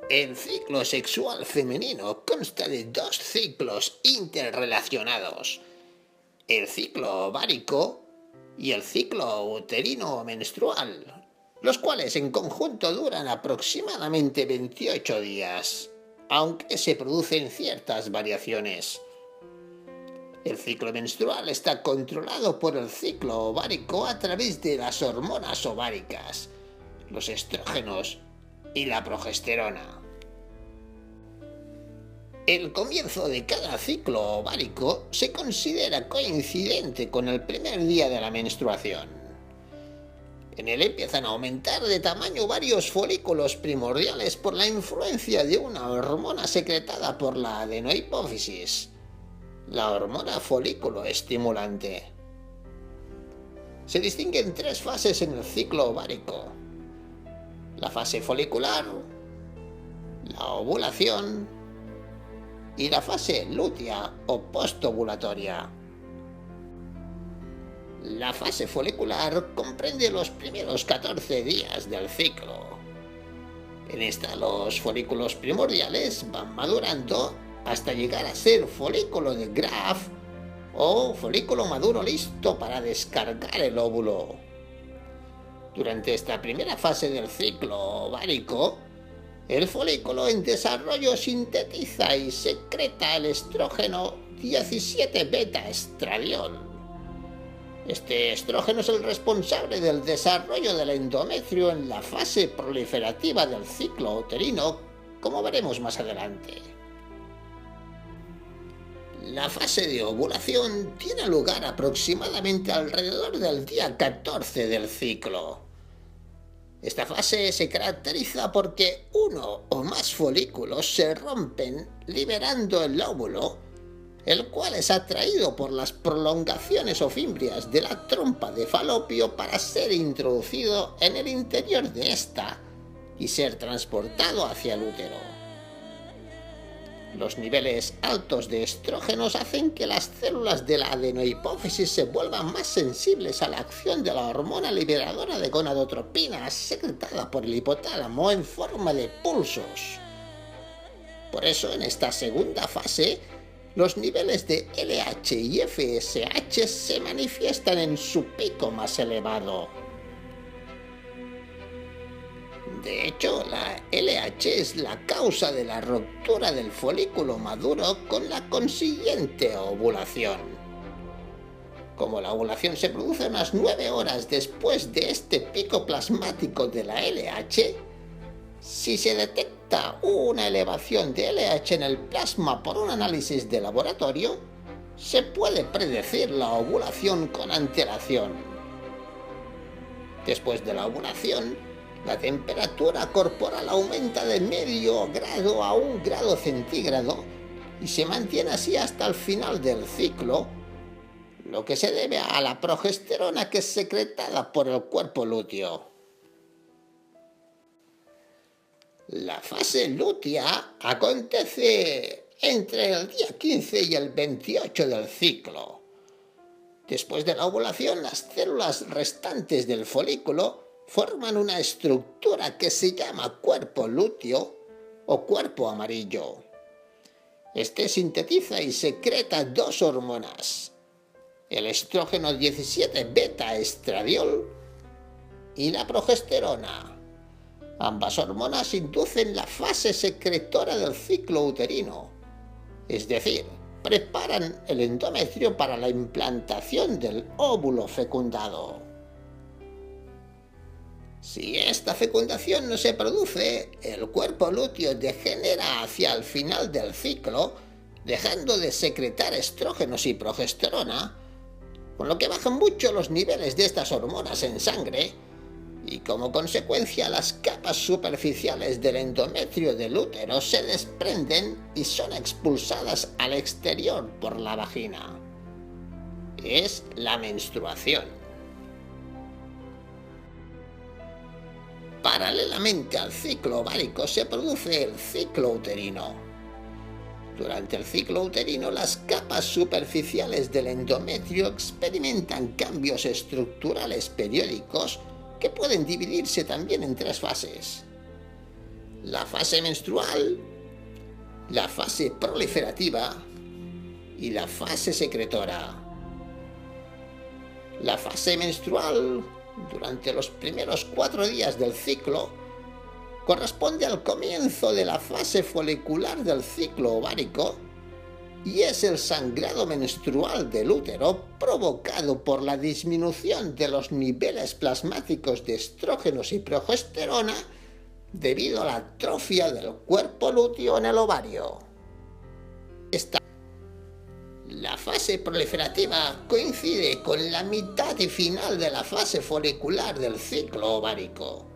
El ciclo sexual femenino consta de dos ciclos interrelacionados, el ciclo ovárico y el ciclo uterino menstrual, los cuales en conjunto duran aproximadamente 28 días, aunque se producen ciertas variaciones. El ciclo menstrual está controlado por el ciclo ovárico a través de las hormonas ováricas, los estrógenos y la progesterona. El comienzo de cada ciclo ovárico se considera coincidente con el primer día de la menstruación. En él empiezan a aumentar de tamaño varios folículos primordiales por la influencia de una hormona secretada por la adenohipófisis, la hormona folículo estimulante. Se distinguen tres fases en el ciclo ovárico: la fase folicular, la ovulación y la fase lútea o postovulatoria. La fase folicular comprende los primeros 14 días del ciclo. En esta los folículos primordiales van madurando hasta llegar a ser folículo de Graf o folículo maduro listo para descargar el óvulo. Durante esta primera fase del ciclo ovárico, el folículo en desarrollo sintetiza y secreta el estrógeno 17 beta-estradiol. Este estrógeno es el responsable del desarrollo del endometrio en la fase proliferativa del ciclo uterino, como veremos más adelante. La fase de ovulación tiene lugar aproximadamente alrededor del día 14 del ciclo. Esta fase se caracteriza porque uno o más folículos se rompen liberando el óvulo, el cual es atraído por las prolongaciones o fimbrias de la trompa de Falopio para ser introducido en el interior de esta y ser transportado hacia el útero. Los niveles altos de estrógenos hacen que las células de la adenohipófisis se vuelvan más sensibles a la acción de la hormona liberadora de gonadotropina secretada por el hipotálamo en forma de pulsos. Por eso, en esta segunda fase, los niveles de LH y FSH se manifiestan en su pico más elevado. De hecho, la LH es la causa de la ruptura del folículo maduro con la consiguiente ovulación. Como la ovulación se produce unas 9 horas después de este pico plasmático de la LH, si se detecta una elevación de LH en el plasma por un análisis de laboratorio, se puede predecir la ovulación con antelación. Después de la ovulación, la temperatura corporal aumenta de medio grado a 1 grado centígrado y se mantiene así hasta el final del ciclo, lo que se debe a la progesterona que es secretada por el cuerpo lúteo. La fase lútea acontece entre el día 15 y el 28 del ciclo. Después de la ovulación, las células restantes del folículo forman una estructura que se llama cuerpo lúteo o cuerpo amarillo. Este sintetiza y secreta dos hormonas, el estrógeno 17 beta-estradiol y la progesterona. Ambas hormonas inducen la fase secretora del ciclo uterino, es decir, preparan el endometrio para la implantación del óvulo fecundado. Si esta fecundación no se produce, el cuerpo lúteo degenera hacia el final del ciclo, dejando de secretar estrógenos y progesterona, con lo que bajan mucho los niveles de estas hormonas en sangre, y como consecuencia las capas superficiales del endometrio del útero se desprenden y son expulsadas al exterior por la vagina. Es la menstruación. Paralelamente al ciclo ovárico se produce el ciclo uterino. Durante el ciclo uterino, las capas superficiales del endometrio experimentan cambios estructurales periódicos que pueden dividirse también en tres fases. la fase menstrual, la fase proliferativa y la fase secretora. La fase menstrual, durante los primeros 4 días del ciclo, corresponde al comienzo de la fase folicular del ciclo ovárico y es el sangrado menstrual del útero provocado por la disminución de los niveles plasmáticos de estrógenos y progesterona debido a la atrofia del cuerpo lúteo en el ovario. La fase proliferativa coincide con la mitad y final de la fase folicular del ciclo ovárico.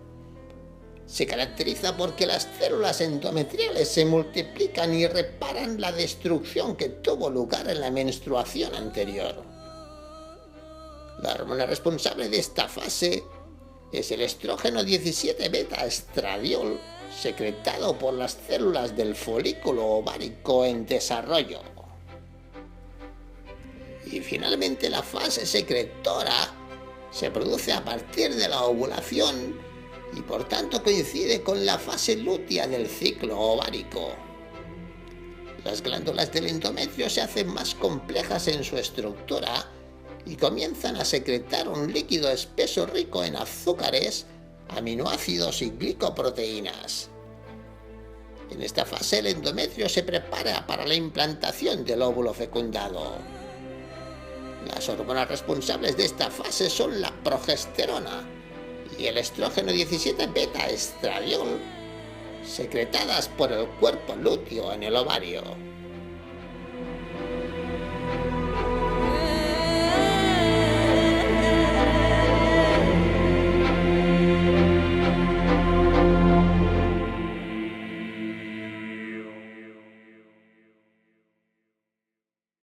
Se caracteriza porque las células endometriales se multiplican y reparan la destrucción que tuvo lugar en la menstruación anterior. La hormona responsable de esta fase es el estrógeno 17 beta estradiol, secretado por las células del folículo ovárico en desarrollo. Y finalmente la fase secretora se produce a partir de la ovulación y por tanto coincide con la fase lútea del ciclo ovárico. Las glándulas del endometrio se hacen más complejas en su estructura y comienzan a secretar un líquido espeso rico en azúcares, aminoácidos y glicoproteínas. En esta fase el endometrio se prepara para la implantación del óvulo fecundado. Las hormonas responsables de esta fase son la progesterona y el estrógeno 17 beta estradiol, secretadas por el cuerpo lúteo en el ovario.